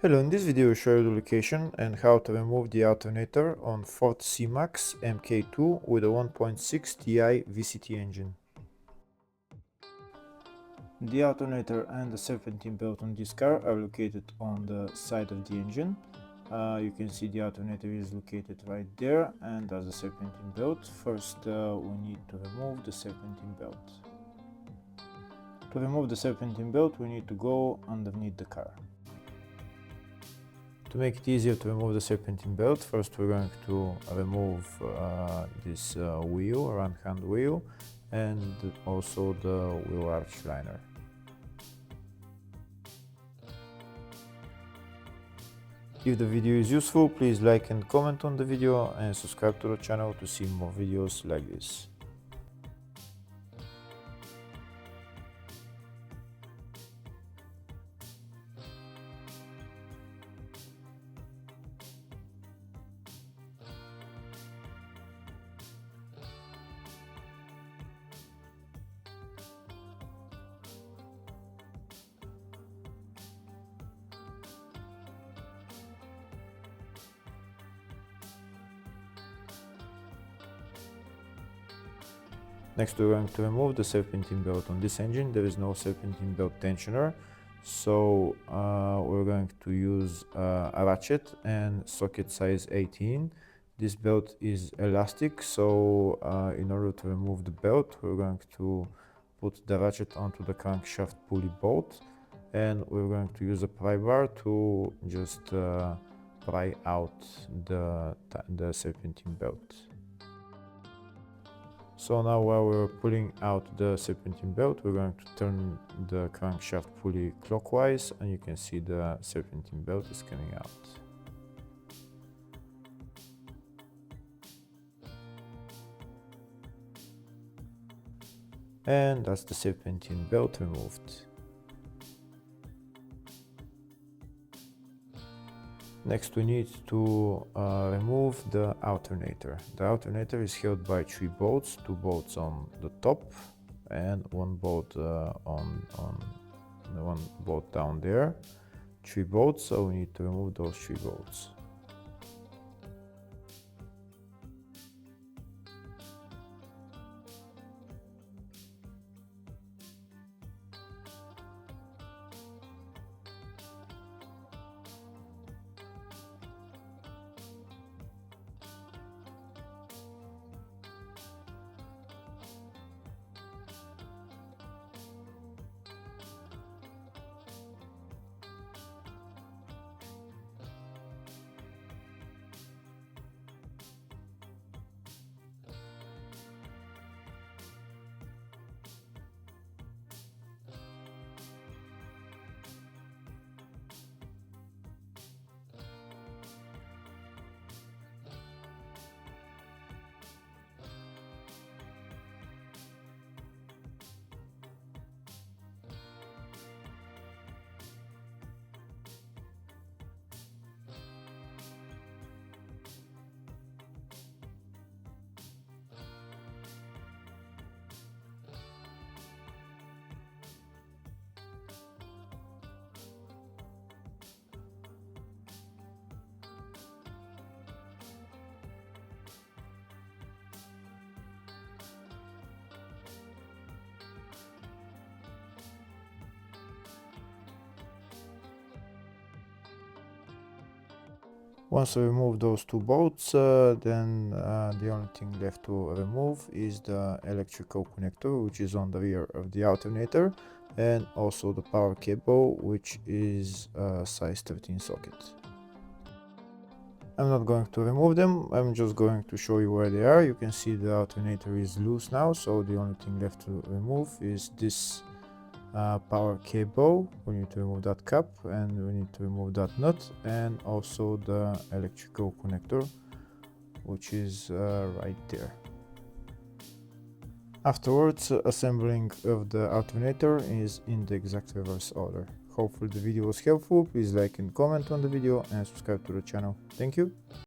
Hello, in this video I show you the location and how to remove the alternator on Ford C-Max Mk2 with a 1.6Ti-VCT engine. The alternator and the serpentine belt on this car are located on the side of the engine. You can see the alternator is located right there, and there's a serpentine belt. First we need to remove the serpentine belt. To remove the serpentine belt we need to go underneath the car. To make it easier to remove the serpentine belt, first we're going to remove this wheel, ramp hand wheel, and also the wheel arch liner. If the video is useful, please like and comment on the video and subscribe to the channel to see more videos like this. Next we're going to remove the serpentine belt on this engine. There is no serpentine belt tensioner, so we're going to use a ratchet and socket size 18. This belt is elastic, so in order to remove the belt we're going to put the ratchet onto the crankshaft pulley bolt, and we're going to use a pry bar to just pry out the serpentine belt. So now while we're pulling out the serpentine belt, we're going to turn the crankshaft pulley clockwise, and you can see the serpentine belt is coming out. And that's the serpentine belt removed. Next we need to remove the alternator. The alternator is held by 3 bolts, 2 bolts on the top and 1 bolt on one bolt down there. 3 bolts, so we need to remove those 3 bolts. Once we remove those 2 bolts, then the only thing left to remove is the electrical connector, which is on the rear of the alternator, and also the power cable, which is a size 13 socket. I'm not going to remove them, I'm just going to show you where they are. You can see the alternator is loose now, so the only thing left to remove is this power cable. We need to remove that cap, and we need to remove that nut, and also the electrical connector, which is right there. Afterwards, assembling of the alternator is in the exact reverse order. Hopefully the video was helpful. Please like and comment on the video and subscribe to the channel. Thank you.